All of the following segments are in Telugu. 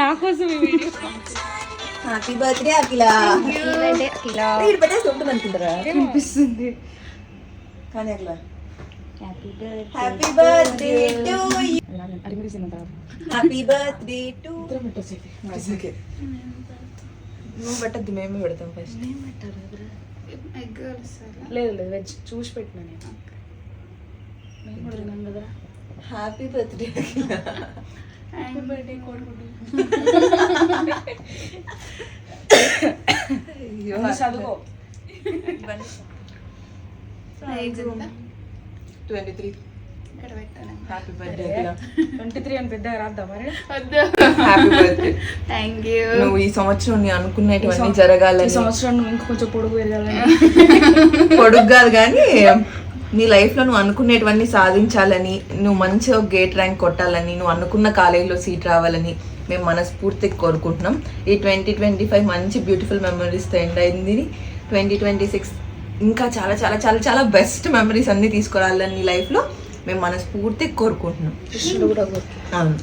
నా కోసం ఈ వీడియో. హ్యాపీ బర్త్డే అఖిల. మీరు పెట్టేసి ఉంటుంది అనుకుంటారా? అనిపిస్తుంది. కానీ Akhila happy birthday to you. Happy birthday to. నువ్వు పెట్టద్దు, మేమే పెడతాం ఫస్ట్. లేదు లేదు వెజ్ చూసి పెట్టినా నేను. మేము కూడా తిన్నాం కదా. Happy birthday Akhila. Happy birthday కోరుకుంటు. చదువుకో. 23. హ్యాపీ బర్త్డే 23 అని పెద్దగా రాద్దా మరి? Happy birthday. Thank you. నువ్వు ఈ సంవత్సరం నీ అనుకున్నవన్నీ జరగాలని. ఈ సంవత్సరం నువ్వు ఇంకొంచెం పొడుగు పెరగాలని. పొడుగు కాదు కానీ నీ లైఫ్లో నువ్వు అనుకునేటివన్నీ సాధించాలని, నువ్వు మంచిగా గేట్ ర్యాంక్ కొట్టాలని, నువ్వు అనుకున్న కాలేజీలో సీట్ రావాలని మేము మనస్ఫూర్తిగా కోరుకుంటున్నాం. ఈ 2025 మంచి బ్యూటిఫుల్ మెమరీస్తో ఎండ్ అయింది. 2026 ఇంకా చాలా చాలా చాలా చాలా బెస్ట్ మెమరీస్ అన్నీ తీసుకురావాలని నీ లైఫ్లో మేము మనస్ఫూర్తిగా కోరుకుంటున్నాం. అవును.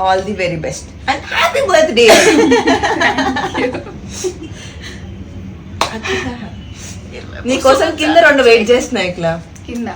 All the very best and happy birthday. నీకోసం కింద 2 వెయిట్ చేస్తున్నాయి ఇట్లా కింద.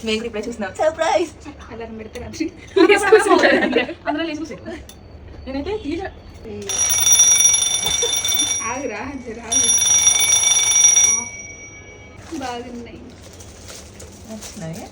మేము రిప్లై చూసినాం. సర్ప్రైజ్. అలారం పెడితే అందులో లేచి నేనైతే తీర ఆగురా రాగు. బాగున్నాయి. నచ్చినాయి.